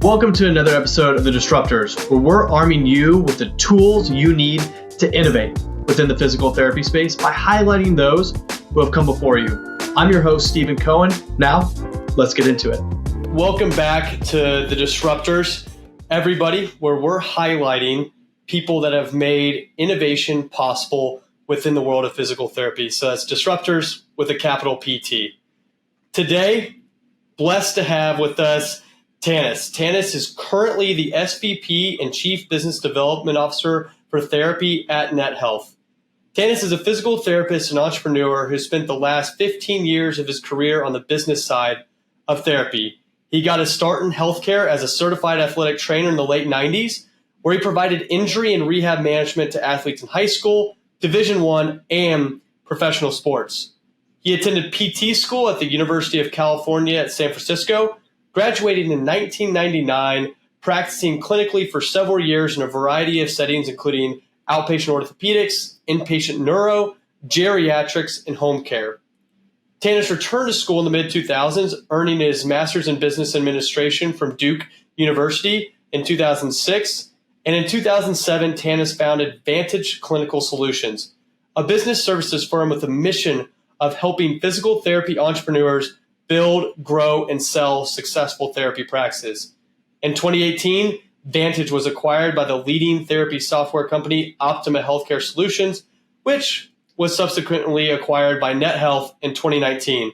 Welcome to another episode of The Disruptors, where we're arming you with the tools you need to innovate within the physical therapy space by highlighting those who have come before you. I'm your host, Stephen Cohen. Now, let's get into it. Welcome back to The Disruptors, everybody, where we're highlighting people that have made innovation possible within the world of physical therapy. So that's Disruptors with a capital PT. Today, blessed to have with us Tannus. Tannus is currently the SVP and Chief Business Development Officer for Therapy at Net Health. Tannus is a physical therapist and entrepreneur who spent the last 15 years of his career on the business side of therapy. He got his start in healthcare as a certified athletic trainer in the late 90s, where he provided injury and rehab management to athletes in high school, Division I, and professional sports. He attended PT school at the University of California at San Francisco, graduating in 1999, practicing clinically for several years in a variety of settings, including outpatient orthopedics, inpatient neuro, geriatrics, and home care. Tannus returned to school in the mid-2000s, earning his master's in business administration from Duke University in 2006. And in 2007, Tannus founded Vantage Clinical Solutions, a business services firm with a mission of helping physical therapy entrepreneurs build, grow, and sell successful therapy practices. In 2018, Vantage was acquired by the leading therapy software company Optima Healthcare Solutions, which was subsequently acquired by Net Health in 2019.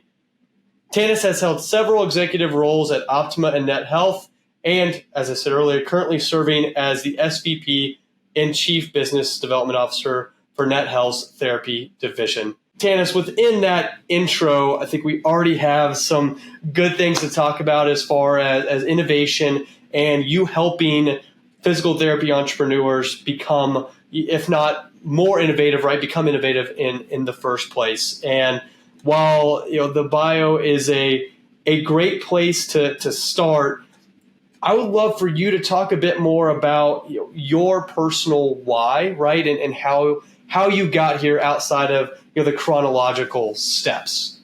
Tannus has held several executive roles at Optima and Net Health, and, as I said earlier, currently serving as the SVP and Chief Business Development Officer for Net Health's Therapy Division. Tannus, within that intro, I think we already have some good things to talk about as far as innovation and you helping physical therapy entrepreneurs become, if not more innovative, right, become innovative in the first place. And while the bio is a great place to start, I would love for you to talk a bit more about your personal why, right, and how you got here outside of the chronological steps.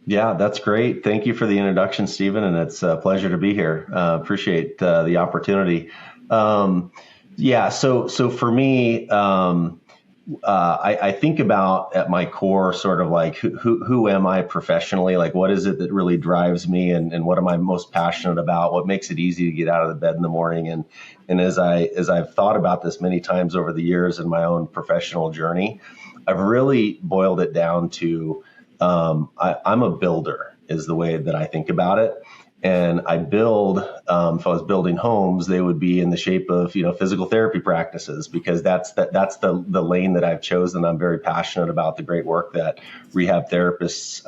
Yeah, that's great. Thank you for the introduction, Stephen, and it's a pleasure to be here. Appreciate the opportunity. So for me, I think about at my core sort of like who am I professionally? Like what is it that really drives me, and what am I most passionate about? What makes it easy to get out of the bed in the morning? And as I've thought about this many times over the years in my own professional journey, I've really boiled it down to I'm a builder is the way that I think about it. And I build, if I was building homes, they would be in the shape of, physical therapy practices, because that's the lane that I've chosen. I'm very passionate about the great work that rehab therapists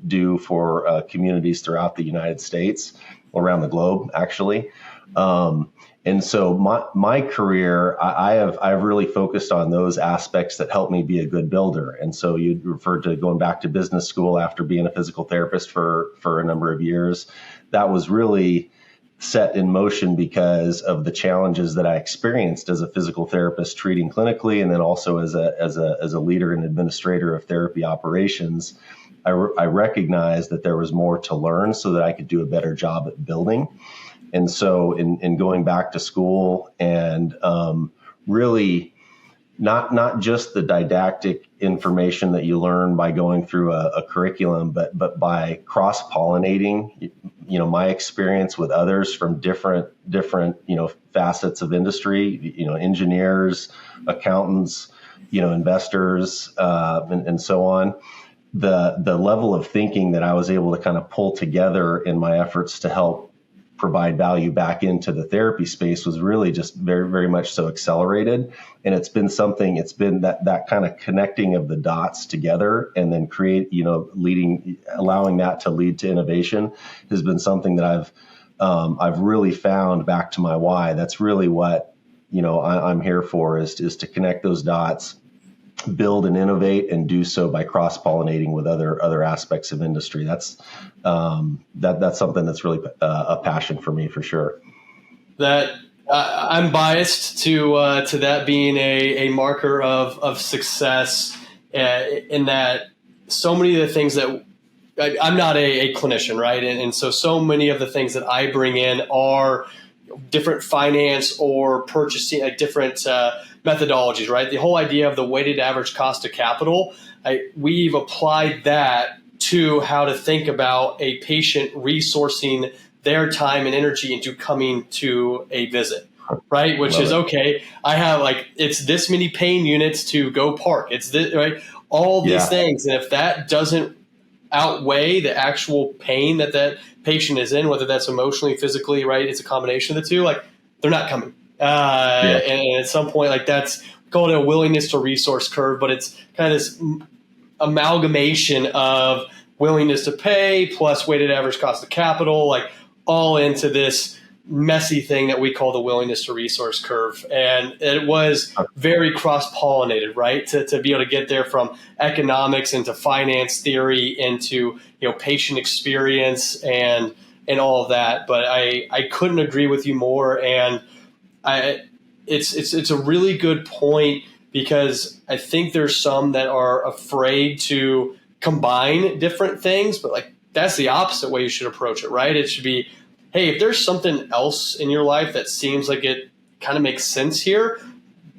do for communities throughout the United States, around the globe, actually. And so my career, I've really focused on those aspects that help me be a good builder. And so you referred to going back to business school after being a physical therapist for a number of years. That was really set in motion because of the challenges that I experienced as a physical therapist treating clinically, and then also as a leader and administrator of therapy operations. I recognized that there was more to learn so that I could do a better job at building. And so in going back to school and really not just the didactic information that you learn by going through a curriculum, but by cross-pollinating, my experience with others from different facets of industry, engineers, accountants, investors, and so on. The level of thinking that I was able to kind of pull together in my efforts to help provide value back into the therapy space was really just very, very much so accelerated. And it's been that kind of connecting of the dots together and then allowing that to lead to innovation has been something that I've really found back to my why. That's really what, I'm here for is to connect those dots, build and innovate, and do so by cross-pollinating with other aspects of industry. That's something that's really a passion for me, for sure. That I'm biased to that being a marker of success, in that so many of the things that I'm not a clinician, right? And so many of the things that I bring in are different finance or purchasing, different methodologies, right? The whole idea of the weighted average cost of capital, we've applied that to how to think about a patient resourcing their time and energy into coming to a visit, right? Which is, okay, I have it's this many pain units to go park. It's this, right? All these things. And if that doesn't outweigh the actual pain that patient is in, whether that's emotionally, physically, right? It's a combination of the two. They're not coming. And at some point, that's called a willingness to resource curve, but it's kind of this amalgamation of willingness to pay plus weighted average cost of capital, all into this messy thing that we call the willingness to resource curve. And it was very cross-pollinated, right? To be able to get there from economics into finance theory into, patient experience and all of that. But I couldn't agree with you more. And it's a really good point, because I think there's some that are afraid to combine different things, but that's the opposite way you should approach it, right? It should be, hey, if there's something else in your life that seems like it kind of makes sense here,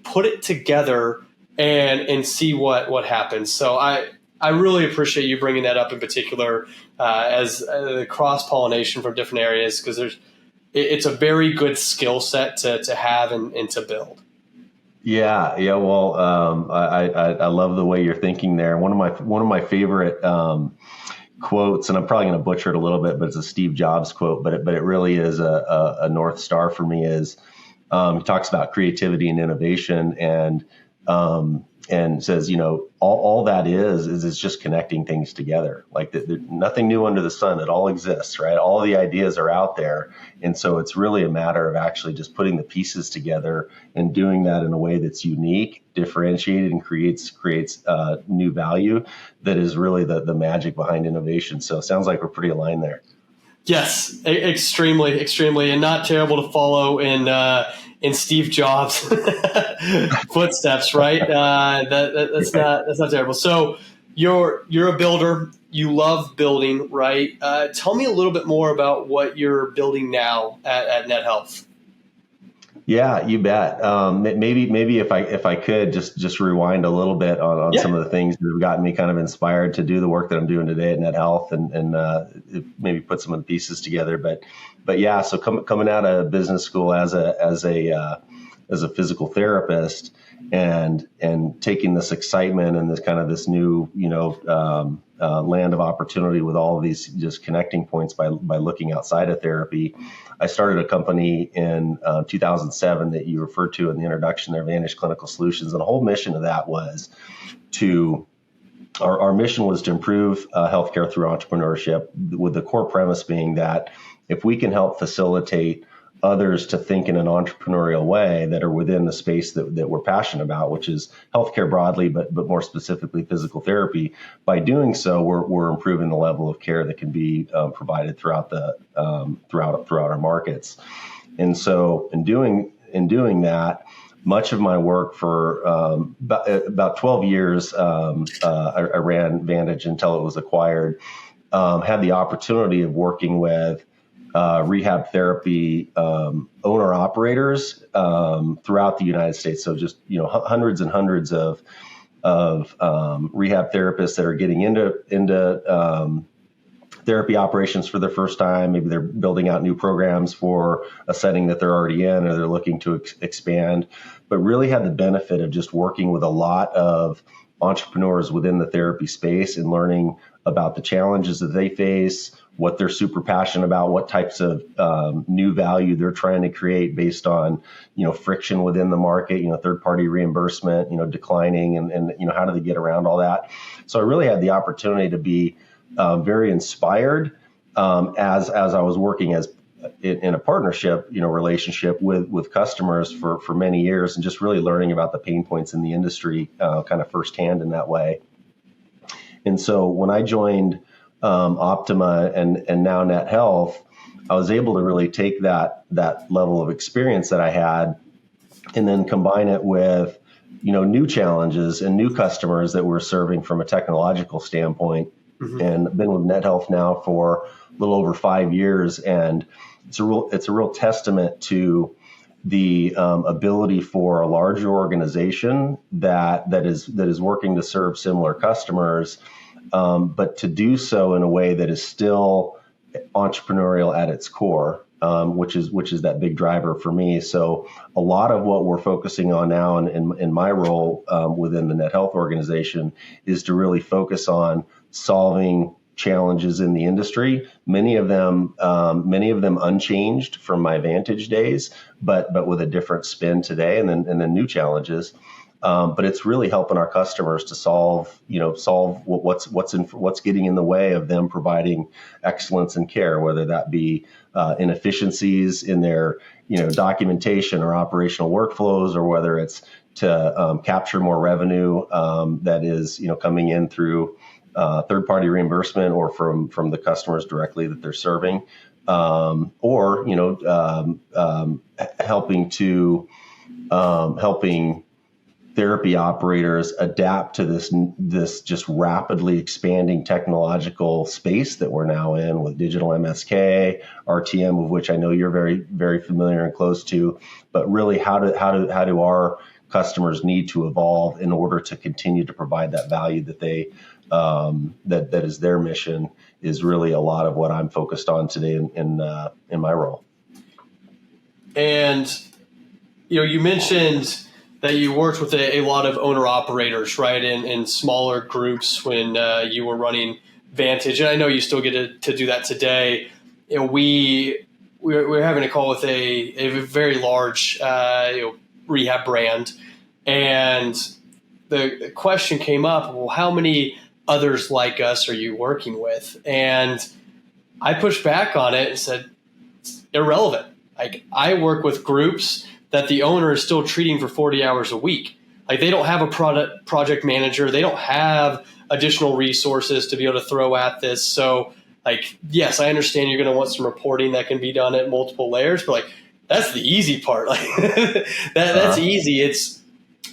put it together and see what happens. So I really appreciate you bringing that up in particular as the cross-pollination from different areas, because it's a very good skill set to have and to build. Yeah. Well, I love the way you're thinking there. One of my favorite quotes, and I'm probably going to butcher it a little bit, but it's a Steve Jobs quote, but it really is a North Star for me. Is he talks about creativity and innovation, and says, all that is it's just connecting things together. Nothing new under the sun. It all exists, right? All the ideas are out there. And so it's really a matter of actually just putting the pieces together and doing that in a way that's unique, differentiated, and creates new value. That is really the magic behind innovation. So it sounds like we're pretty aligned there. Yes, extremely, and not terrible to follow in Steve Jobs' footsteps, right? That's not terrible. So you're a builder. You love building, right? Tell me a little bit more about what you're building now at Net Health. Yeah, you bet. Maybe if I could just rewind a little bit on some of the things that have gotten me kind of inspired to do the work that I'm doing today at Net Health, and maybe put some of the pieces together. But yeah, so coming out of business school as a physical therapist, and taking this excitement and this new land of opportunity with all of these just connecting points by looking outside of therapy. I started a company in 2007 that you referred to in the introduction there, Vantage Clinical Solutions, and the whole mission of that was our mission was to improve healthcare through entrepreneurship, with the core premise being that if we can help facilitate others to think in an entrepreneurial way that are within the space that we're passionate about, which is healthcare broadly, but more specifically physical therapy. By doing so, we're improving the level of care that can be provided throughout our markets. And so in doing that, much of my work for about 12 years, I ran Vantage until it was acquired. Had the opportunity of working with rehab therapy owner operators throughout the United States. So just hundreds and hundreds of rehab therapists that are getting into therapy operations for the first time. Maybe they're building out new programs for a setting that they're already in, or they're looking to expand. But really had the benefit of just working with a lot of entrepreneurs within the therapy space and learning about the challenges that they face, what they're super passionate about, what types of new value they're trying to create based on, friction within the market, third-party reimbursement, declining, and how do they get around all that? So I really had the opportunity to be very inspired as I was working in a partnership, relationship with customers for many years, and just really learning about the pain points in the industry kind of firsthand in that way. And so when I joined Optima and now Net Health, I was able to really take that level of experience that I had and then combine it with, new challenges and new customers that we're serving from a technological standpoint, and been with NetHealth now for a little over 5 years. And it's a real testament to the ability for a larger organization that is working to serve similar customers, but to do so in a way that is still entrepreneurial at its core, which is that big driver for me. So a lot of what we're focusing on now in my role within the NetHealth organization is to really focus on solving challenges in the industry, many of them unchanged from my Vantage days, but with a different spin today, and then new challenges. But it's really helping our customers to solve what's getting in the way of them providing excellence in care, whether that be inefficiencies in their documentation or operational workflows, or whether it's to capture more revenue that is coming in through third-party reimbursement or from the customers directly that they're serving, or helping therapy operators adapt to this just rapidly expanding technological space that we're now in with digital MSK, RTM, of which I know you're very, very familiar and close to. But really, how do our customers need to evolve in order to continue to provide that value that they that is their mission, is really a lot of what I'm focused on today in my role. And you mentioned that you worked with a lot of owner operators, right, in smaller groups when you were running Vantage, and I know you still get to do that today. We're having a call with a very large rehab brand, and the question came up: well, how many others like us are you working with? And I pushed back on it and said, it's irrelevant. Like, I work with groups that the owner is still treating for 40 hours a week. Like, they don't have a project manager. They don't have additional resources to be able to throw at this. So, like, yes, I understand you're going to want some reporting that can be done at multiple layers, but like, that's the easy part. Like that's easy. It's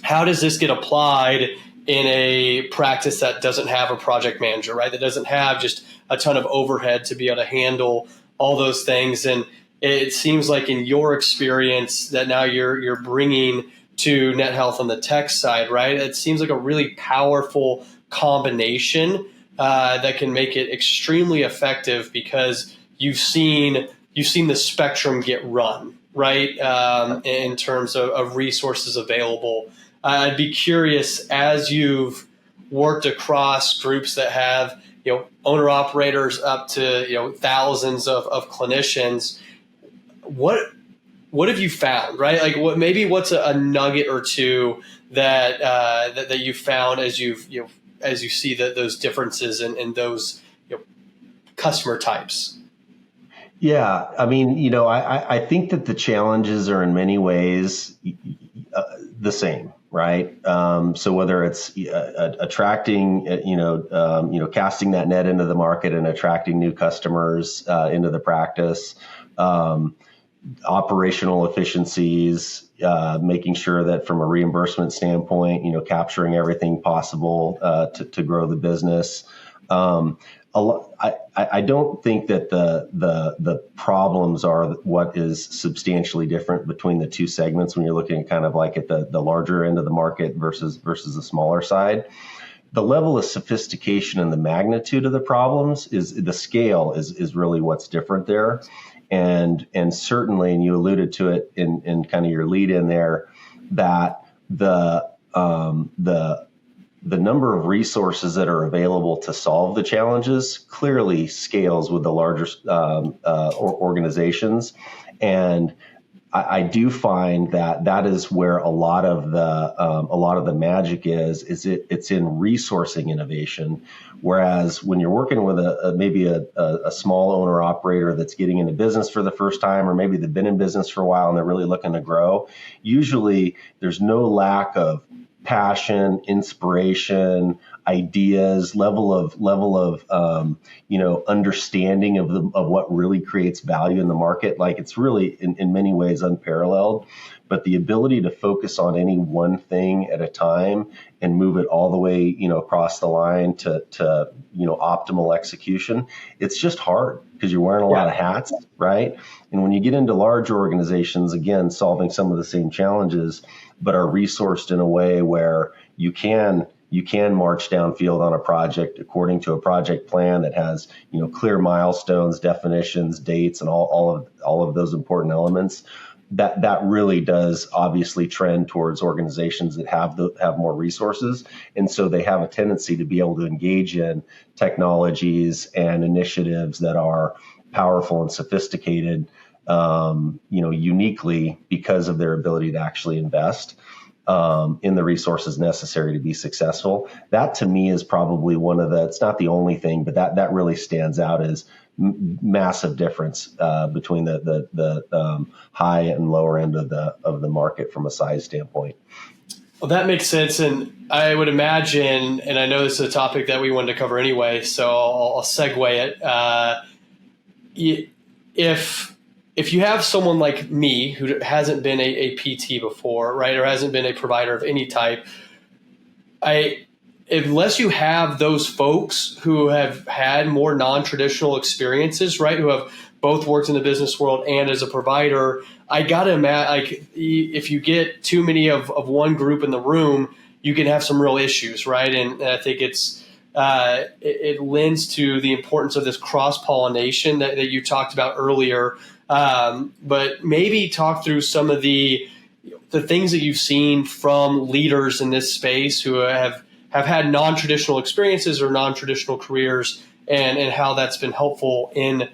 how does this get applied in a practice that doesn't have a project manager, right? That doesn't have just a ton of overhead to be able to handle all those things. And it seems like in your experience that now you're bringing to NetHealth on the tech side, right? It seems like a really powerful combination that can make it extremely effective, because you've seen the spectrum get run, right? In terms of resources available. I'd be curious, as you've worked across groups that have, owner operators up to, thousands of clinicians, what have you found, right? Like, what's a nugget or two that you found as you see those differences in those customer types? Yeah, I mean, I think that the challenges are in many ways the same, right? So whether it's attracting, casting that net into the market and attracting new customers into the practice, operational efficiencies, making sure that from a reimbursement standpoint, capturing everything possible to grow the business. I don't think that the problems are what is substantially different between the two segments when you're looking kind of like at the larger end of the market versus the smaller side. The level of sophistication and the magnitude of the problems the scale is really what's different there. And certainly, and you alluded to it in kind of your lead in there, that the number of resources that are available to solve the challenges clearly scales with the larger organizations. And I do find that is where a lot of the magic is it's in resourcing innovation. Whereas when you're working with maybe a small owner operator that's getting into business for the first time, or maybe they've been in business for a while and they're really looking to grow, usually there's no lack of passion, inspiration, ideas, level of understanding of what really creates value in the market. Like it's really in many ways unparalleled. But the ability to focus on any one thing at a time and move it all the way, across the line to optimal execution, it's just hard because you're wearing a lot of hats, right? And when you get into large organizations, again, solving some of the same challenges, but are resourced in a way where you can march downfield on a project according to a project plan that has, clear milestones, definitions, dates, and all of those important elements. That really does obviously trend towards organizations that have more resources. And so they have a tendency to be able to engage in technologies and initiatives that are powerful and sophisticated, uniquely because of their ability to actually invest in the resources necessary to be successful. That to me is probably it's not the only thing, but that really stands out as massive difference between the high and lower end of the market from a size standpoint. Well, that makes sense. And I would imagine, and I know this is a topic that we wanted to cover anyway, so I'll segue it. If you have someone like me who hasn't been a PT before, right, or hasn't been a provider of any type, unless you have those folks who have had more non-traditional experiences, right, who have both worked in the business world and as a provider, I got to imagine, if you get too many of one group in the room, you can have some real issues, right? And I think it lends to the importance of this cross-pollination that you talked about earlier. But maybe talk through some of the things that you've seen from leaders in this space who have had non-traditional experiences or non-traditional careers, and how that's been helpful in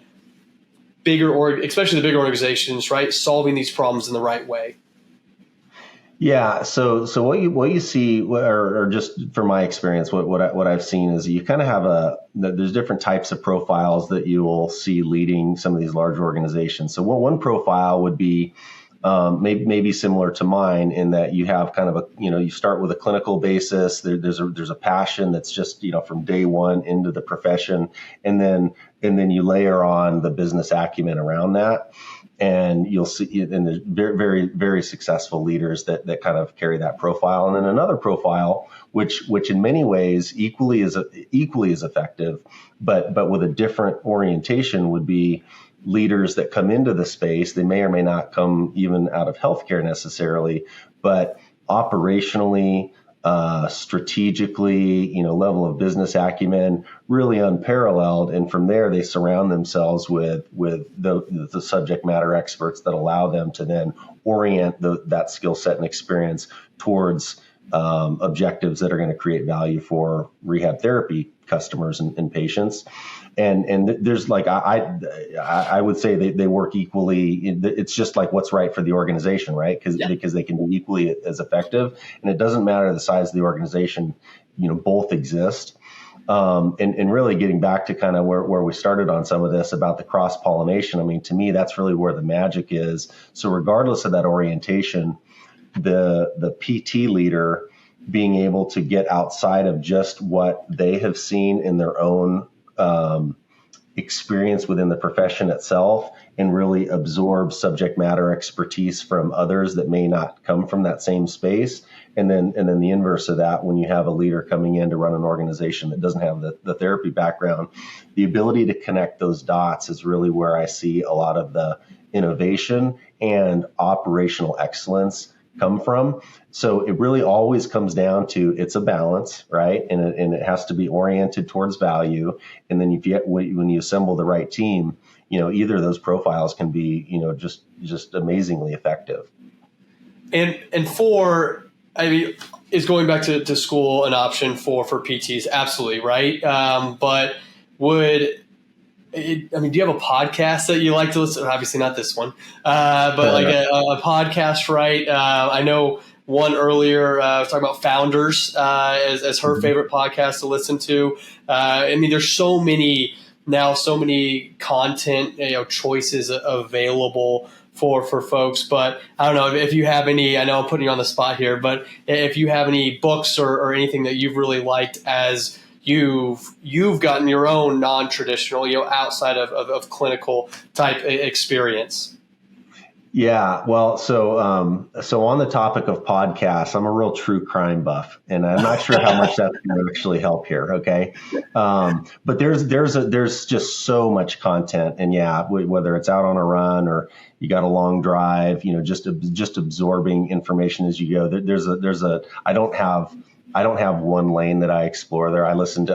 especially the bigger organizations, right, solving these problems in the right way. Yeah. So what you see, or just from my experience, what I've seen is you kind of have there's different types of profiles that you will see leading some of these large organizations. So one profile would be maybe similar to mine in that you have kind of you start with a clinical basis. There's a passion that's just, from day one into the profession, and then you layer on the business acumen around that. And you'll see, and there's very, very, very successful leaders that kind of carry that profile. And then another profile, which in many ways equally as effective, but with a different orientation, would be leaders that come into the space. They may or may not come even out of healthcare necessarily, but operationally, strategically, level of business acumen, really unparalleled. And from there, they surround themselves with the subject matter experts that allow them to then orient that skill set and experience towards objectives that are going to create value for rehab therapy customers and patients. And there's I would say they work equally. It's just like what's right for the organization, right? Because they can be equally as effective, and it doesn't matter the size of the organization. Both exist. And really getting back to kind of where we started on some of this about the cross-pollination. I mean, to me, that's really where the magic is. So regardless of that orientation, the PT leader being able to get outside of just what they have seen in their own experience within the profession itself, and really absorb subject matter expertise from others that may not come from that same space. And then the inverse of that, when you have a leader coming in to run an organization that doesn't have the therapy background, the ability to connect those dots is really where I see a lot of the innovation and operational excellence come from. So it really always comes down to, it's a balance, right? And it has to be oriented towards value. And then when you assemble the right team, either of those profiles can be, just amazingly effective. And is going back to school an option for PTs? Absolutely, right? But do you have a podcast that you like to listen to? Obviously not this one, but like a podcast, right? I know one earlier was talking about Founders as her favorite podcast to listen to. There's so many now so many content, choices available for folks. But I don't know if you have any, I know I'm putting you on the spot here, but if you have any books or anything that you've really liked as you've gotten your own non-traditional, outside of clinical type experience. Yeah, well, so on the topic of podcasts, I'm a real true crime buff, and I'm not sure how much that's going to actually help here. Okay, but there's just so much content, and yeah, whether it's out on a run or you got a long drive, just absorbing information as you go. I don't have one lane that I explore there. I listen to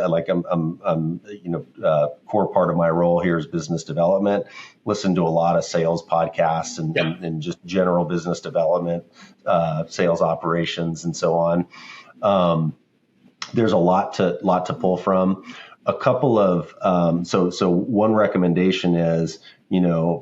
core part of my role here is business development. Listen to a lot of sales podcasts and just general business development, sales operations, and so on. There's a lot to pull from. A couple of so one recommendation is,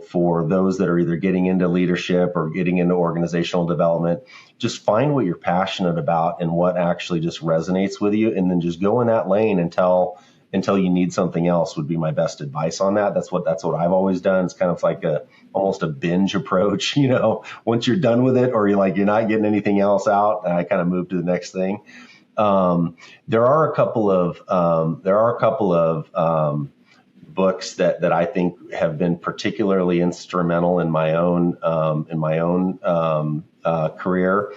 for those that are either getting into leadership or getting into organizational development, just find what you're passionate about and what actually just resonates with you, and then just go in that lane until you need something else would be my best advice on that. That's what I've always done. It's kind of like almost a binge approach, once you're done with it or you're not getting anything else out, and I kind of move to the next thing. There are a couple of books that I think have been particularly instrumental in my own career.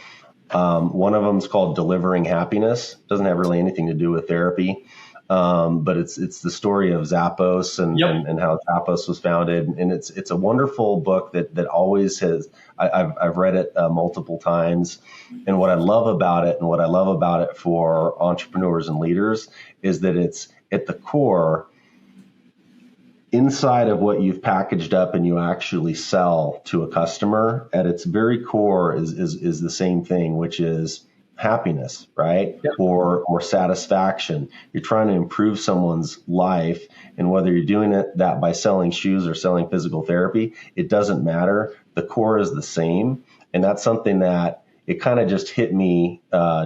One of them is called Delivering Happiness. Doesn't have really anything to do with therapy, but it's the story of Zappos and how Zappos was founded, and it's a wonderful book that always has. I've read it multiple times, and what I love about it for entrepreneurs and leaders is that it's at the core. Inside of what you've packaged up and you actually sell to a customer, at its very core is the same thing, which is happiness, right? Yep. Or satisfaction. You're trying to improve someone's life, and whether you're doing that by selling shoes or selling physical therapy, it doesn't matter. The core is the same, and that's something that it kind of just hit me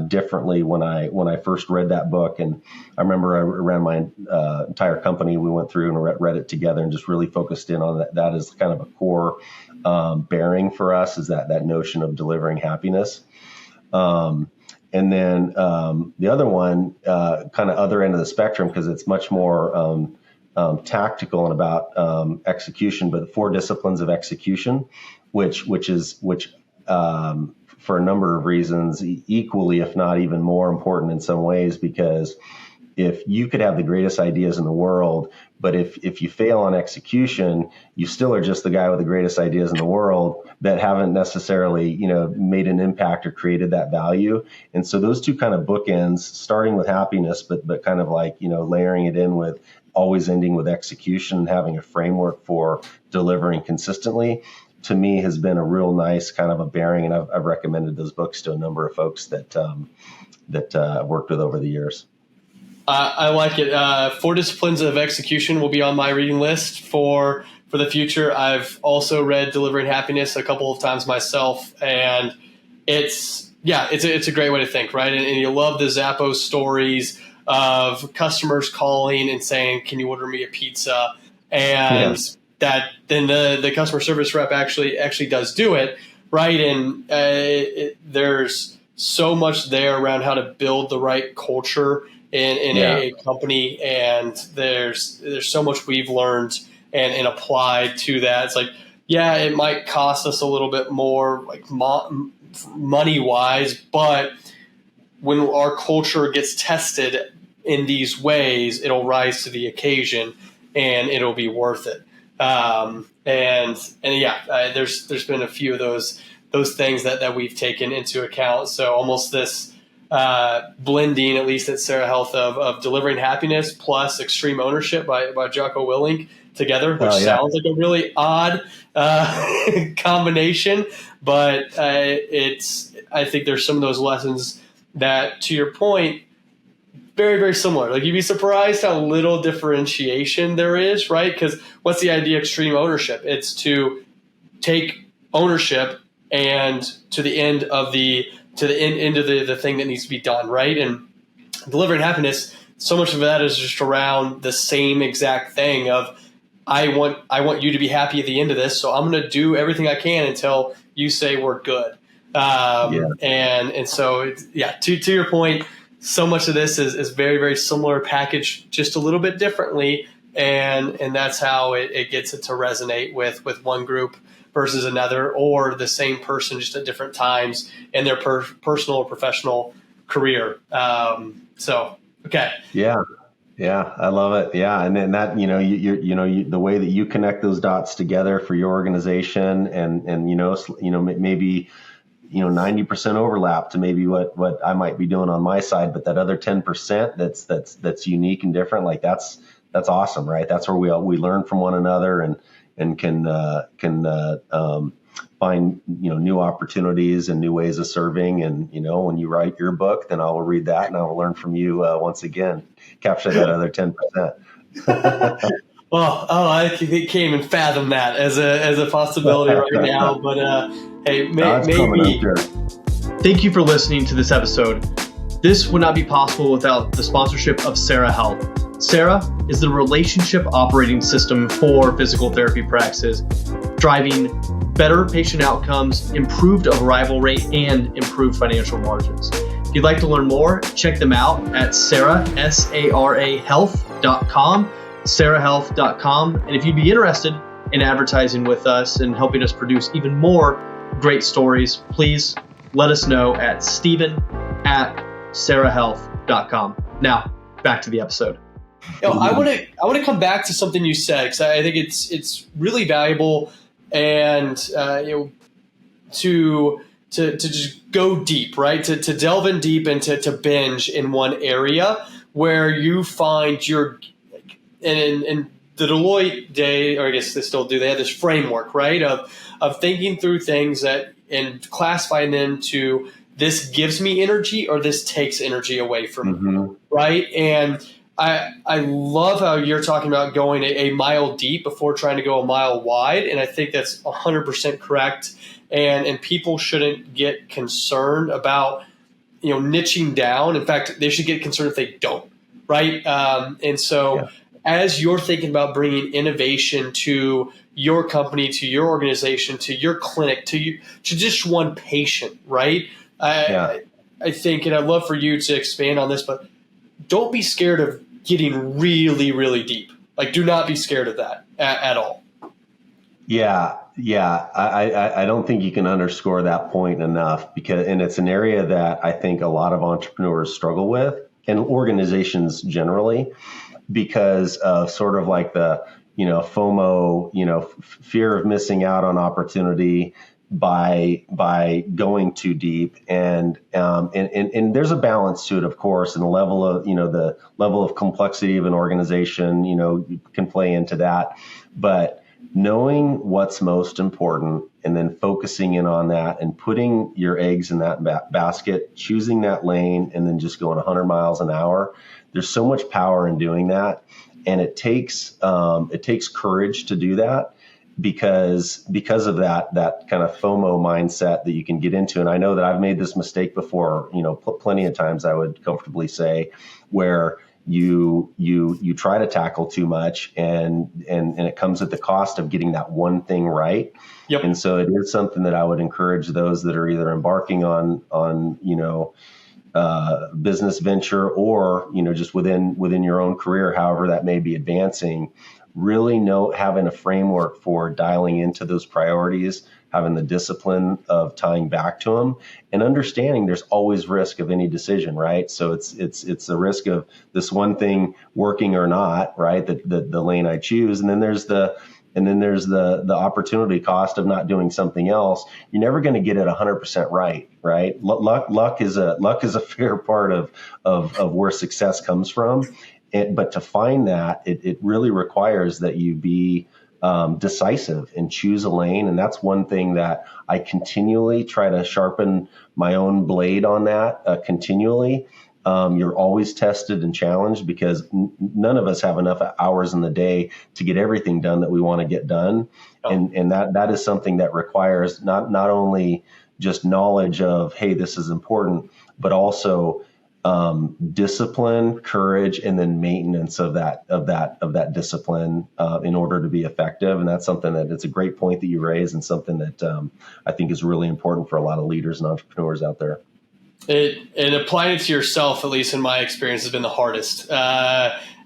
differently when I first read that book. And I remember I ran my entire company. We went through and read it together and just really focused in on that. That is kind of a core bearing for us, is that notion of delivering happiness. And then the other one, kind of other end of the spectrum, because it's much more tactical and about execution, but the 4 disciplines of execution, which for a number of reasons, equally, if not even more important in some ways, because if you could have the greatest ideas in the world, but if you fail on execution, you still are just the guy with the greatest ideas in the world that haven't necessarily, made an impact or created that value. And so those two kind of bookends, starting with happiness, but kind of like, layering it in with always ending with execution and having a framework for delivering consistently, to me has been a real nice kind of a bearing. And I've recommended those books to a number of folks that I've worked with over the years. I like it. 4 disciplines of execution will be on my reading list for the future. I've also read Delivering Happiness a couple of times myself, and it's a great way to think, right? And you love the Zappos stories of customers calling and saying, "Can you order me a pizza?" And that then the customer service rep actually does do it, right? And there's so much there around how to build the right culture in a company, and there's so much we've learned and applied to that. It's like, it might cost us a little bit more, like money wise, but when our culture gets tested in these ways, it'll rise to the occasion and it'll be worth it. There's been a few of those things that we've taken into account. So almost this blending, at least at SaRA Health, of delivering happiness plus extreme ownership by Jocko Willink together, which sounds like a really odd combination, but I think there's some of those lessons that, to your point, very, very similar. Like, you'd be surprised how little differentiation there is, right? Because what's the idea of extreme ownership? It's to take ownership and to the end of the thing that needs to be done, right? And delivering happiness, so much of that is just around the same exact thing of, I want you to be happy at the end of this, so I'm going to do everything I can until you say we're good. And so to your point, so much of this is very, very similar, packaged just a little bit differently, and that's how it gets it to resonate with one group versus another, or the same person just at different times in their personal or professional career. Okay. Yeah, I love it. Yeah, and then that, the way that you connect those dots together for your organization, and maybe 90% overlap to maybe what I might be doing on my side, but that other 10% that's unique and different, like that's awesome, right? That's where we learn from one another and can find new opportunities and new ways of serving. And when you write your book, then I will read that and I will learn from you once again, capture that other 10%. I can't even fathom that as a possibility right now. But hey, maybe. Thank you for listening to this episode. This would not be possible without the sponsorship of SaRA Health. SaRA is the relationship operating system for physical therapy practices, driving better patient outcomes, improved arrival rate, and improved financial margins. If you'd like to learn more, check them out at SaRA, SaRA Health.com, SaRAHealth.com. And if you'd be interested in advertising with us and helping us produce even more great stories, please let us know at Steven@SaRAHealth.com. Now, back to the episode. I want to come back to something you said, because I think it's really valuable, and to just go deep, right? To delve in deep and to binge in one area where you find your, and in the Deloitte day, or I guess they still do, they have this framework, right, of thinking through things and classifying them to, this gives me energy or this takes energy away from me, right? And I love how you're talking about going a mile deep before trying to go a mile wide, and I think that's 100% correct. And people shouldn't get concerned about niching down. In fact, they should get concerned if they don't, right? As you're thinking about bringing innovation to your company, to your organization, to your clinic, to just one patient, right? I think, and I'd love for you to expand on this, but don't be scared of getting really, really deep. Like, do not be scared of that at all. Yeah. I don't think you can underscore that point enough, and it's an area that I think a lot of entrepreneurs struggle with, and organizations generally, because of sort of like the, FOMO, fear of missing out on opportunity by going too deep, and there's a balance to it, of course, and the level of complexity of an organization, can play into that. But knowing what's most important and then focusing in on that and putting your eggs in that basket, choosing that lane, and then just going 100 miles an hour, there's so much power in doing that, and it takes courage to do that. Because of that kind of FOMO mindset that you can get into. And I know that I've made this mistake before, plenty of times, I would comfortably say, where you try to tackle too much, and it comes at the cost of getting that one thing right. Yep. And so it is something that I would encourage those that are either embarking on business venture, or, just within your own career, however that may be advancing, really having a framework for dialing into those priorities, having the discipline of tying back to them, and understanding there's always risk of any decision, right? So it's the risk of this one thing working or not, right? The lane I choose, and then there's the opportunity cost of not doing something else. You're never going to get it 100% right? Luck is a fair part of where success comes from. But to find that, it really requires that you be decisive and choose a lane. And that's one thing that I continually try to sharpen my own blade on that continually. You're always tested and challenged, because none of us have enough hours in the day to get everything done that we want to get done. Oh. And that is something that requires not only just knowledge of, hey, this is important, but also discipline, courage, and then maintenance of that discipline in order to be effective. And that's something that it's a great point that you raise, and something that I think is really important for a lot of leaders and entrepreneurs out there. And applying it to yourself, at least in my experience, has been the hardest.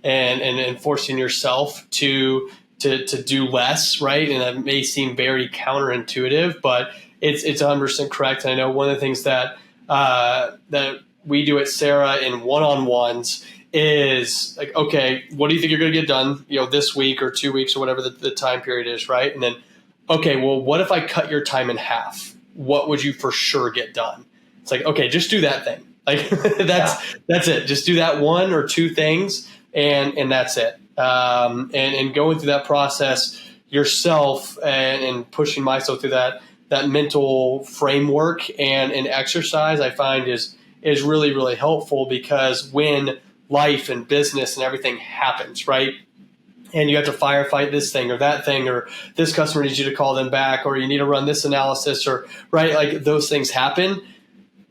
And forcing yourself to do less, right? And that may seem very counterintuitive, but it's 100% correct. And I know one of the things that we do at SaRA in one-on-ones is like, okay, what do you think you're going to get done, this week or 2 weeks or whatever the time period is, right? And then, okay, well, what if I cut your time in half? What would you for sure get done? It's like, okay, just do that thing. Like that's it. Just do that 1 or 2 things, and that's it. And going through that process yourself and pushing myself through that mental framework and exercise, I find is really, really helpful, because when life and business and everything happens, right? And you have to firefight this thing or that thing, or this customer needs you to call them back, or you need to run this analysis, or right, like those things happen.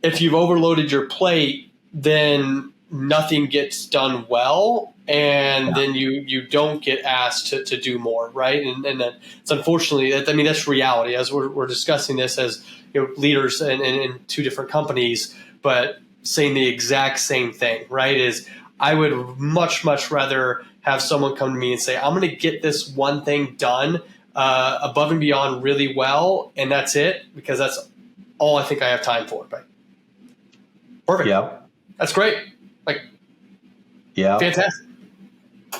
If you've overloaded your plate, then nothing gets done well, and then you don't get asked to do more, right? And it's unfortunately, that's reality. As we're discussing this as leaders in 2 different companies, but saying the exact same thing, right? Is I would much rather have someone come to me and say, I'm going to get this one thing done above and beyond really well, and that's it, because that's all I think I have time for. Right? Perfect. Yeah. That's great. Fantastic.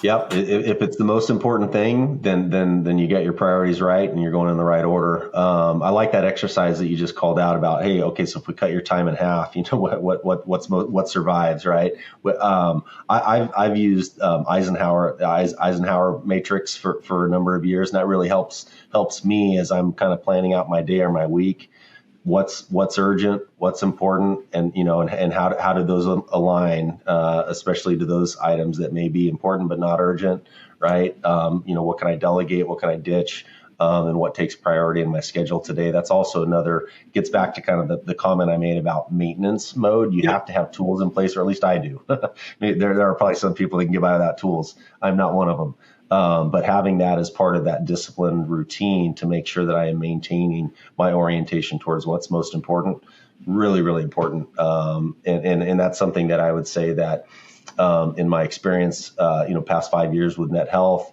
Yep. If it's the most important thing, then you get your priorities right and you're going in the right order. I like that exercise that you just called out about, hey, okay, so if we cut your time in half, what survives, right? I've used Eisenhower matrix for a number of years, and that really helps me as I'm kind of planning out my day or my week. What's urgent, what's important, and how do those align, especially to those items that may be important but not urgent, right? What can I delegate, what can I ditch, and what takes priority in my schedule today. That's also gets back to kind of the comment I made about maintenance mode. You have to have tools in place, or at least I do. There are probably some people that can get by without tools. I'm not one of them. But having that as part of that disciplined routine to make sure that I am maintaining my orientation towards what's most important, really, really important. And that's something that I would say that in my experience, past 5 years with Net Health,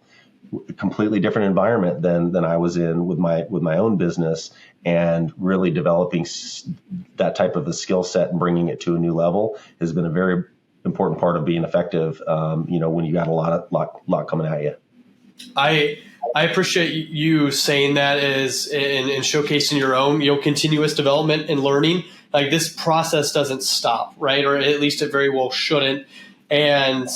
completely different environment than I was in with my own business, and really developing that type of a skill set and bringing it to a new level has been a very important part of being effective. When you got a lot coming at you. I appreciate you saying that and showcasing your own, continuous development and learning. Like, this process doesn't stop, right? Or at least it very well shouldn't. And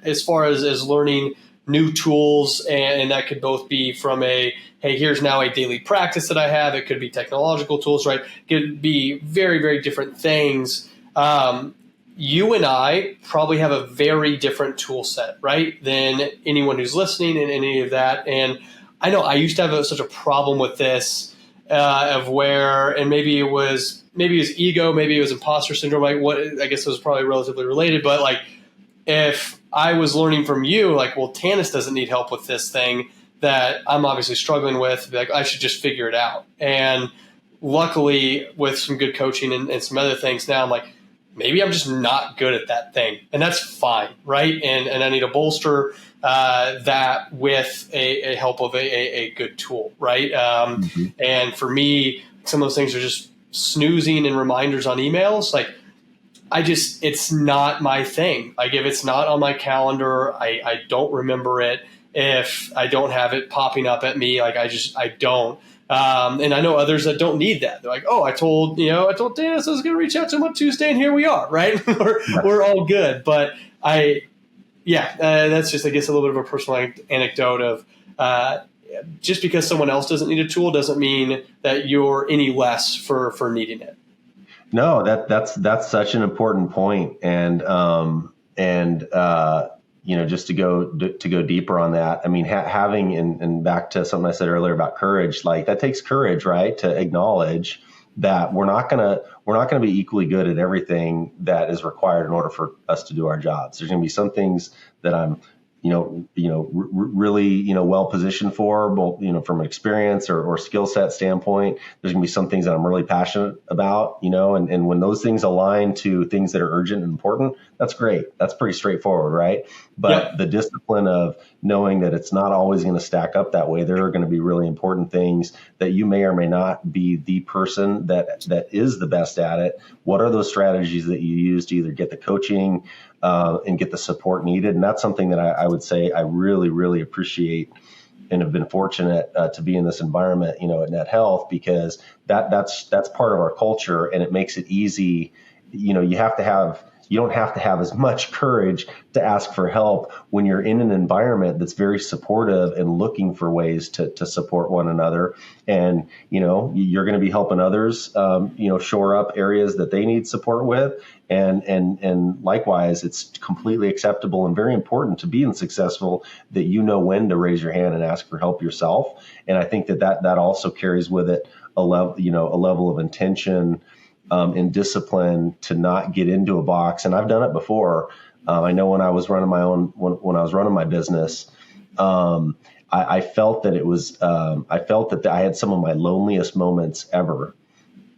as far as learning new tools, and that could both be from hey, here's now a daily practice that I have. It could be technological tools, right? It could be very, very different things. You and I probably have a very different tool set, right, than anyone who's listening and any of that. And I know I used to have such a problem with this of where, and maybe it was ego, maybe it was imposter syndrome. I guess it was probably relatively related, but if I was learning from you, Tannus doesn't need help with this thing that I'm obviously struggling with. I should just figure it out. And luckily, with some good coaching and some other things, now I'm like, maybe I'm just not good at that thing, and that's fine, right? And I need to bolster that with a help of a good tool, right? And for me, some of those things are just snoozing and reminders on emails. It's not my thing. If it's not on my calendar, I don't remember it. If I don't have it popping up at me, I don't. And I know others that don't need that. They're like, oh, I told Tannus I was going to reach out to him on Tuesday, and here we are, right? we're all good. But that's just, I guess, a little bit of a personal anecdote of just because someone else doesn't need a tool doesn't mean that you're any less for needing it. No, that's such an important point. And just to go deeper on that, I mean, having, and back to something I said earlier about courage, that takes courage, right? To acknowledge that we're not gonna be equally good at everything that is required in order for us to do our jobs. There's gonna be some things that I'm really, well positioned for, both, from an experience or skill set standpoint. There's gonna be some things that I'm really passionate about, and when those things align to things that are urgent and important, that's great. That's pretty straightforward, right? But the discipline of knowing that it's not always going to stack up that way. There are going to be really important things that you may or may not be the person that is the best at it. What are those strategies that you use to either get the coaching and get the support needed? And that's something that I would say I really, really appreciate and have been fortunate to be in this environment, at Net Health, because that's part of our culture, and it makes it easy. You don't have to have as much courage to ask for help when you're in an environment that's very supportive and looking for ways to support one another. And, you're going to be helping others, shore up areas that they need support with. And likewise, it's completely acceptable and very important to being successful that you know when to raise your hand and ask for help yourself. And I think that also carries with it a level of intention and discipline to not get into a box. And I've done it before. I know when I was running when I was running my business, I felt that I had some of my loneliest moments ever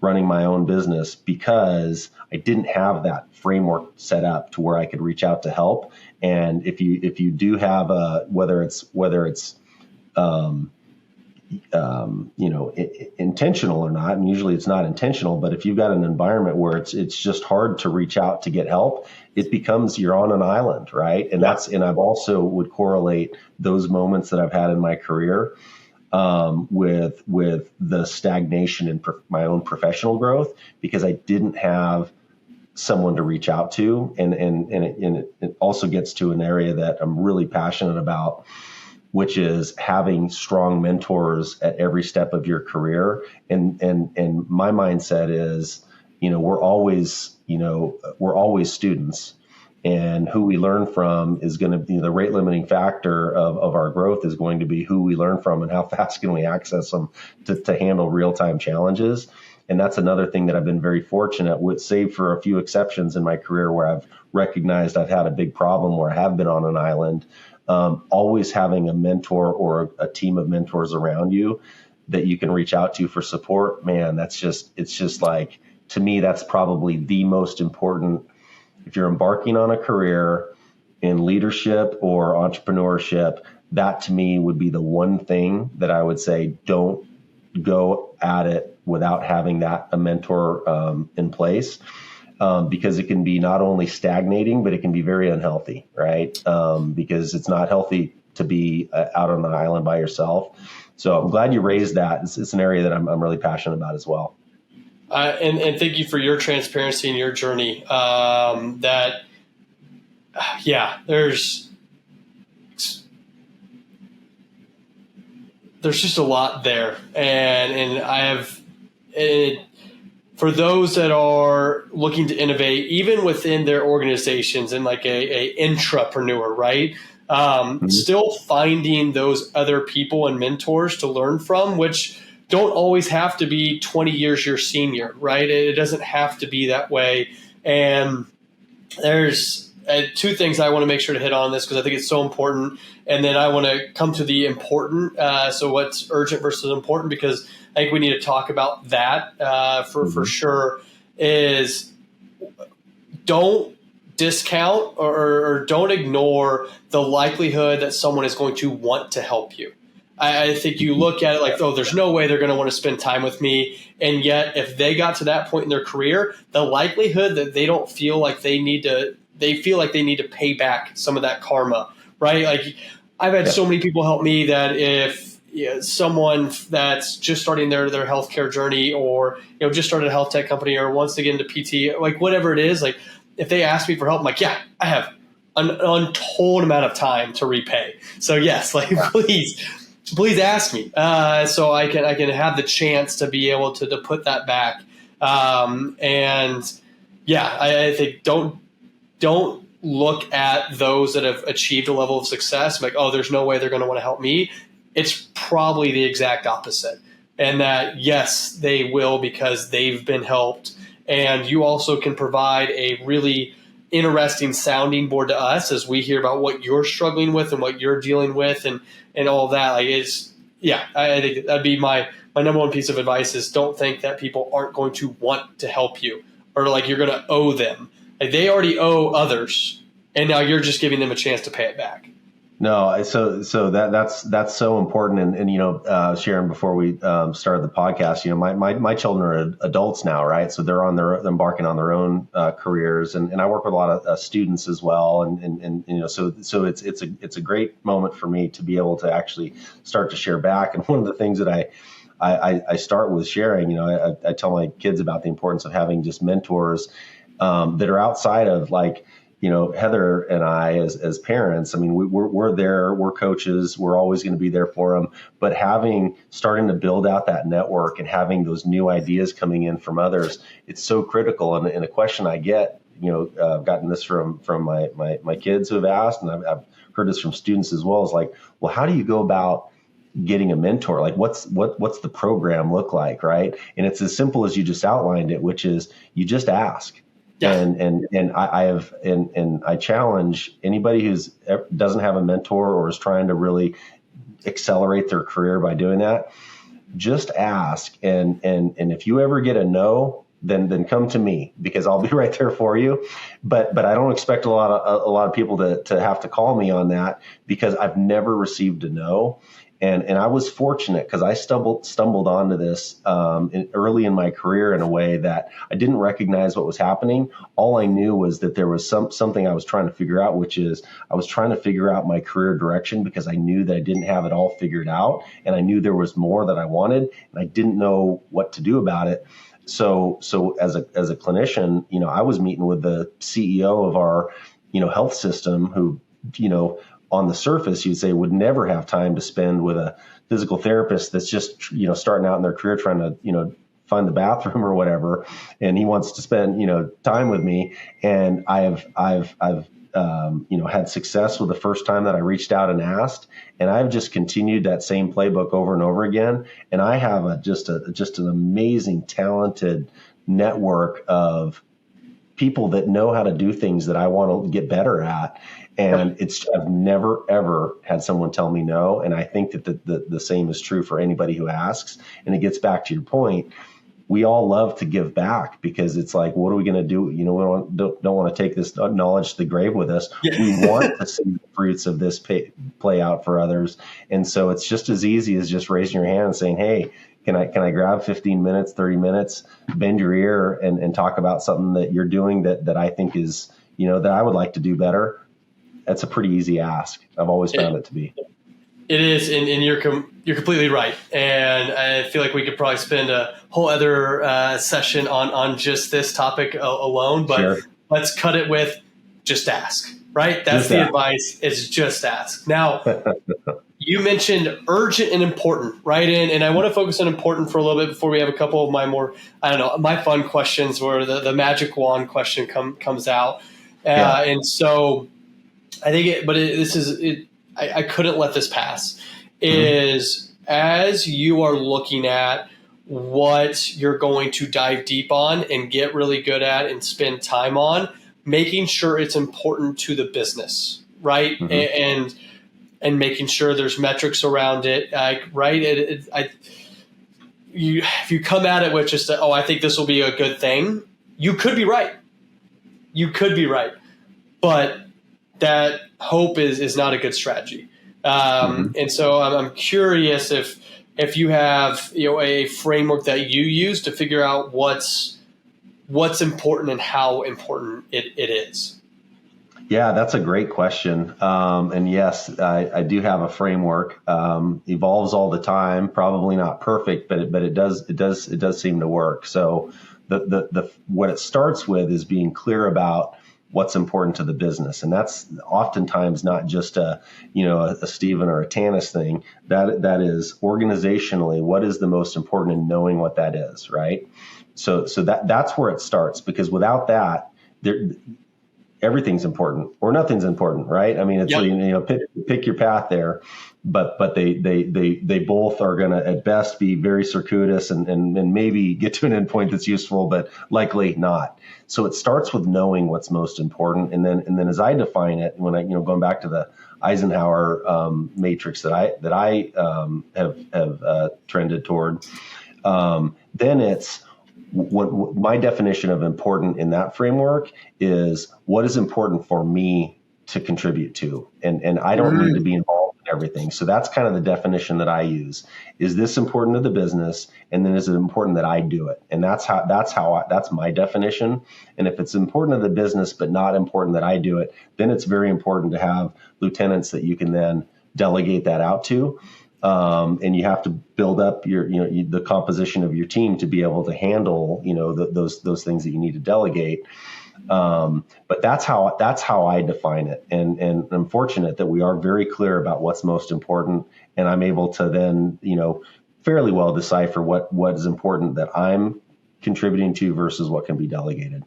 running my own business, because I didn't have that framework set up to where I could reach out to help. And if you do have whether it's intentional or not, and usually it's not intentional, but if you've got an environment where it's just hard to reach out to get help, it becomes you're on an island, right? And and I've also would correlate those moments that I've had in my career with the stagnation in my own professional growth, because I didn't have someone to reach out to, and it also gets to an area that I'm really passionate about, which is having strong mentors at every step of your career. And my mindset is, we're always students, and who we learn from is going to be the rate limiting factor of our growth, is going to be who we learn from and how fast can we access them to handle real-time challenges. And that's another thing that I've been very fortunate with, save for a few exceptions in my career where I've recognized I've had a big problem where I have been on an island. Always having a mentor or a team of mentors around you that you can reach out to for support, man, it's just like, to me, that's probably the most important. If you're embarking on a career in leadership or entrepreneurship, that to me would be the one thing that I would say, don't go at it without having a mentor in place. Because it can be not only stagnating, but it can be very unhealthy, right? Because it's not healthy to be out on an island by yourself. So I'm glad you raised that. It's an area that I'm really passionate about as well. And thank you for your transparency and your journey. There's just a lot there, and I have for those that are looking to innovate, even within their organizations, and like a intrapreneur, right? Still finding those other people and mentors to learn from, which don't always have to be 20 years your senior, right? It doesn't have to be that way. And there's two things I want to make sure to hit on this, because I think it's so important. And then I want to come to the important. So what's urgent versus important, because I think we need to talk about that for sure, is don't discount or don't ignore the likelihood that someone is going to want to help you. I think you look at it like, oh, there's no way they're going to want to spend time with me. And yet if they got to that point in their career, the likelihood that they don't feel like they feel like they need to pay back some of that karma, right? Like I've had so many people help me that if someone that's just starting their healthcare journey, or just started a health tech company, or wants to get into PT, like whatever it is, like if they ask me for help, I'm like, yeah, I have an untold amount of time to repay. So yes, like please ask me, so I can have the chance to be able to put that back. And yeah, I think don't look at those that have achieved a level of success like, oh, there's no way they're going to want to help me. It's probably the exact opposite. and that, yes, they will because they've been helped. And you also can provide a really interesting sounding board to us as we hear about what you're struggling with and what you're dealing with and all that. Like I think that'd be my number one piece of advice is don't think that people aren't going to want to help you or like you're going to owe them. Like they already owe others, and now you're just giving them a chance to pay it back. No, so that's so important. And Sharon, before we started the podcast, my children are adults now, right? So they're embarking on their own careers, and I work with a lot of students as well, and so it's a great moment for me to be able to actually start to share back. And one of the things that I start with sharing, I tell my kids about the importance of having just mentors that are outside of like. Heather and I, as parents, I mean, we're there, we're coaches, we're always going to be there for them. But starting to build out that network and having those new ideas coming in from others, it's so critical. And a question I get, I've gotten this from my kids who have asked, and I've heard this from students as well, is like, well, how do you go about getting a mentor? Like what's the program look like, right? And it's as simple as you just outlined it, which is you just ask. Yeah. And I challenge anybody who's doesn't have a mentor or is trying to really accelerate their career by doing that. Just ask, and if you ever get a no, then come to me because I'll be right there for you. But I don't expect a lot of people to have to call me on that because I've never received a no. And I was fortunate because I stumbled onto this early in my career in a way that I didn't recognize what was happening. All I knew was that there was something I was trying to figure out, which is I was trying to figure out my career direction because I knew that I didn't have it all figured out. And I knew there was more that I wanted and I didn't know what to do about it. So as a clinician, I was meeting with the CEO of our, health system who, on the surface, you'd say would never have time to spend with a physical therapist that's just, starting out in their career trying to, find the bathroom or whatever. And he wants to spend, time with me. And I've had success with the first time that I reached out and asked. And I've just continued that same playbook over and over again. And I have just an amazing, talented network of people that know how to do things that I want to get better at. And I've never, ever had someone tell me no. And I think that the same is true for anybody who asks. And it gets back to your point. We all love to give back because it's like, what are we going to do? We don't want to take this knowledge to the grave with us. Yeah. We want to see the fruits of this play out for others. And so it's just as easy as just raising your hand and saying, hey, can I grab 15 minutes, 30 minutes, bend your ear and talk about something that you're doing that I think is, that I would like to do better. That's a pretty easy ask. I've always found it to be. It is, and you're completely right. And I feel like we could probably spend a whole other session on just this topic alone. But sure. Let's cut it with just ask, right? That's just the advice is just ask. Now, you mentioned urgent and important, right? And I want to focus on important for a little bit before we have a couple of my more, my fun questions where the magic wand question comes out. And so I think I couldn't let this pass, is as you are looking at what you're going to dive deep on and get really good at and spend time on, making sure it's important to the business, right? Mm-hmm. And making sure there's metrics around it, right? If you come at it with just, I think this will be a good thing, you could be right. But that hope is not a good strategy. And so I'm curious if you have a framework that you use to figure out what's important and how important it is. Yeah, that's a great question. And yes, I do have a framework. Evolves all the time. Probably not perfect, but it does seem to work. So the what it starts with is being clear about what's important to the business. And that's oftentimes not just a Stephen or a Tannus thing. That is organizationally, what is the most important in knowing what that is, right? So that's where it starts, because without that, everything's important or nothing's important, right? I mean, it's, Yep. pick your path there, but they both are going to at best be very circuitous and maybe get to an endpoint that's useful, but likely not. So it starts with knowing what's most important, and then as I define it, when I going back to the Eisenhower matrix that I have trended toward, then it's what my definition of important in that framework is what is important for me to contribute to. And I don't need to be involved in everything. So that's kind of the definition that I use. Is this important to the business? And then is it important that I do it? And that's my definition. And if it's important to the business, but not important that I do it, then it's very important to have lieutenants that you can then delegate that out to. And you have to build up the composition of your team to be able to handle, those things that you need to delegate. But that's how I define it. And I'm fortunate that we are very clear about what's most important. And I'm able to then, fairly well decipher what is important that I'm contributing to versus what can be delegated.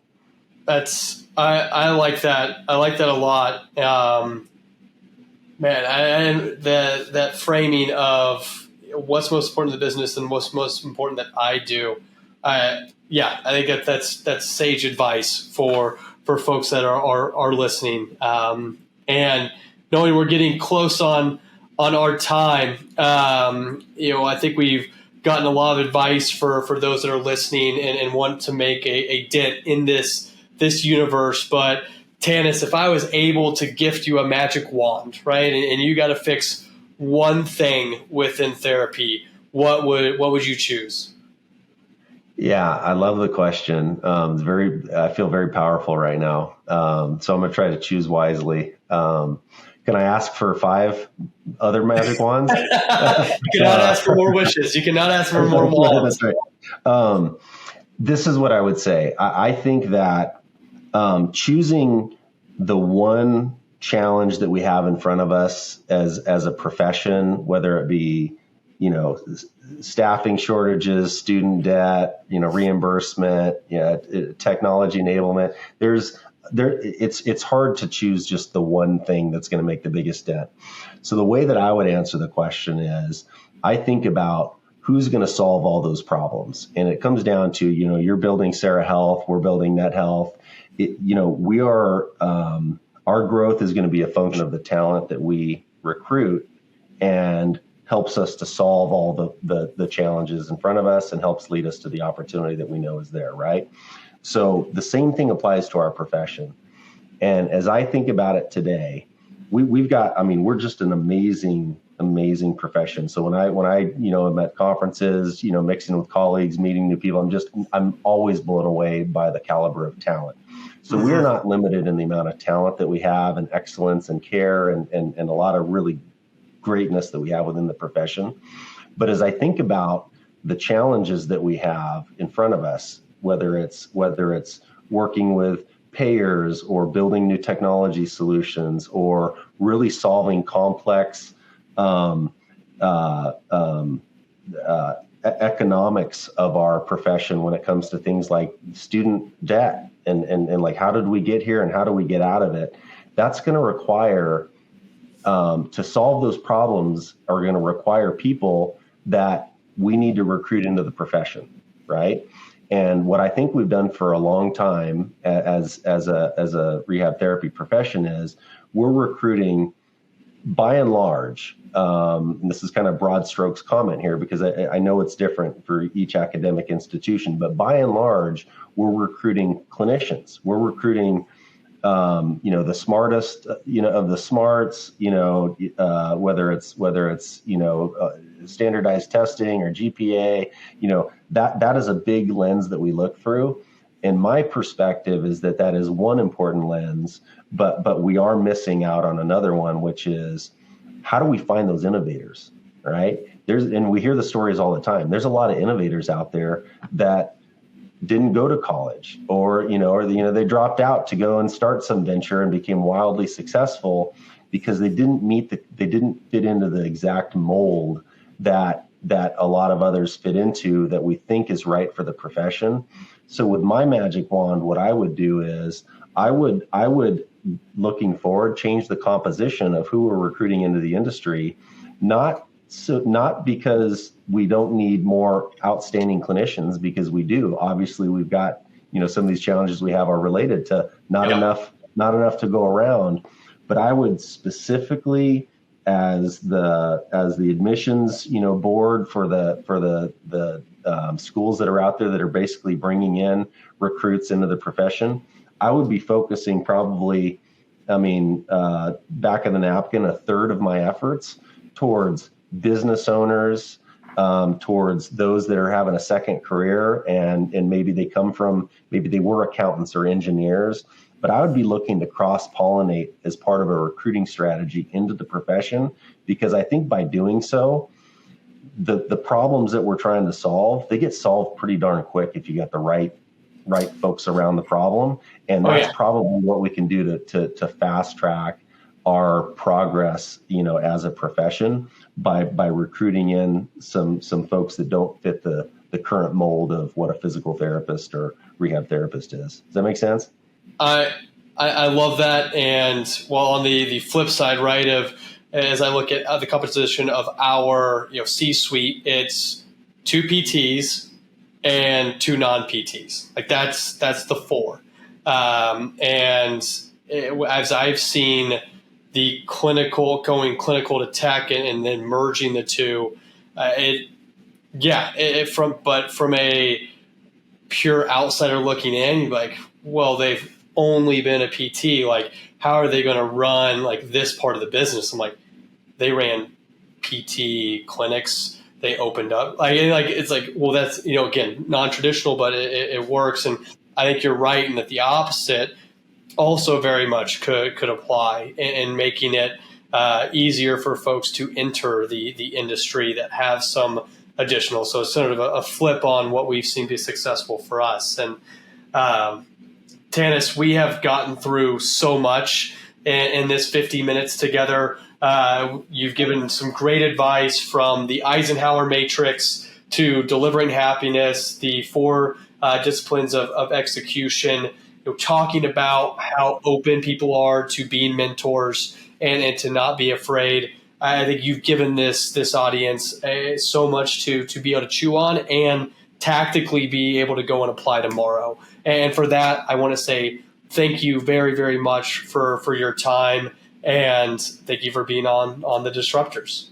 I like that. I like that a lot. Man, that framing of what's most important to the business and what's most important that I do. I think that's sage advice for folks that are listening. And knowing we're getting close on our time, I think we've gotten a lot of advice for those that are listening and want to make a dent in this universe. But Tannus, if I was able to gift you a magic wand, right, and you got to fix one thing within therapy, what would you choose? Yeah, I love the question. I feel very powerful right now. So I'm going to try to choose wisely. Can I ask for 5 other magic wands? You cannot ask for more wishes. You cannot ask for more wands. That's right. This is what I would say. I think that choosing the one challenge that we have in front of us as a profession, whether it be, staffing shortages, student debt, reimbursement, technology enablement, it's hard to choose just the one thing that's going to make the biggest dent. So the way that I would answer the question is I think about who's going to solve all those problems. And it comes down to, you're building SaRA Health, we're building Net Health. We are, our growth is going to be a function of the talent that we recruit and helps us to solve all the challenges in front of us and helps lead us to the opportunity that we know is there, right? So the same thing applies to our profession. And as I think about it today, we're just an amazing profession. So when I am at conferences, mixing with colleagues, meeting new people, I'm always blown away by the caliber of talent. So we're not limited in the amount of talent that we have and excellence and care and a lot of really greatness that we have within the profession. But as I think about the challenges that we have in front of us, whether it's working with payers or building new technology solutions or really solving complex economics of our profession when it comes to things like student debt and like how did we get here and how do we get out of it, that's going to require to solve those problems are going to require people that we need to recruit into the profession, right? And what I think we've done for a long time as a rehab therapy profession is we're recruiting by and large, and this is kind of broad strokes comment here because I know it's different for each academic institution, but by and large, we're recruiting clinicians. We're recruiting, the smartest, of the smarts, whether it's standardized testing or GPA, that is a big lens that we look through. And my perspective is that is one important lens, but we are missing out on another one, which is how do we find those innovators, right? And we hear the stories all the time. There's a lot of innovators out there that didn't go to college or they dropped out to go and start some venture and became wildly successful because they didn't fit into the exact mold that a lot of others fit into that we think is right for the profession. So with my magic wand, what I would do is I would looking forward, change the composition of who we're recruiting into the industry, not because we don't need more outstanding clinicians, because we do. Obviously, we've got, some of these challenges we have are related to not enough to go around. But I would specifically, as the admissions board for the schools that are out there that are basically bringing in recruits into the profession, I would be focusing probably, back of the napkin, a third of my efforts towards business owners, towards those that are having a second career, and maybe they were accountants or engineers, but I would be looking to cross-pollinate as part of a recruiting strategy into the profession, because I think by doing so, the problems that we're trying to solve, they get solved pretty darn quick if you got the right folks around the problem. And that's probably what we can do to fast track our progress, as a profession by recruiting in some folks that don't fit the current mold of what a physical therapist or rehab therapist is. Does that make sense? I love that. And on the flip side, right, as I look at the composition of our C-suite, it's 2 PTs and 2 non-PTs. Like that's the 4. As I've seen the going clinical to tech and then merging the two, from a pure outsider looking in, you're like, well, they've only been a PT. Like, how are they going to run like this part of the business? I'm like, they ran PT clinics. They opened up it's like, well, that's, again, non-traditional, but it works. And I think you're right in that the opposite also very much could apply in making it easier for folks to enter the industry that have some additional. So it's sort of a flip on what we've seen be successful for us. And Tannus, we have gotten through so much in this 50 minutes together. You've given some great advice, from the Eisenhower matrix to delivering happiness, the 4 disciplines of execution, talking about how open people are to being mentors and to not be afraid. I think you've given this audience so much to be able to chew on and tactically be able to go and apply tomorrow. And for that, I want to say thank you very, very much for your time, and thank you for being on the Disruptors.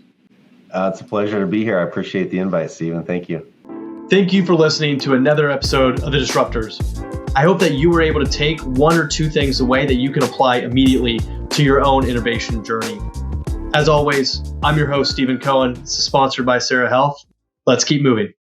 It's a pleasure to be here. I appreciate the invite, Stephen. Thank you. Thank you for listening to another episode of the Disruptors. I hope that you were able to take 1 or 2 things away that you can apply immediately to your own innovation journey. As always, I'm your host, Stephen Cohen. It's sponsored by SaRA Health. Let's keep moving.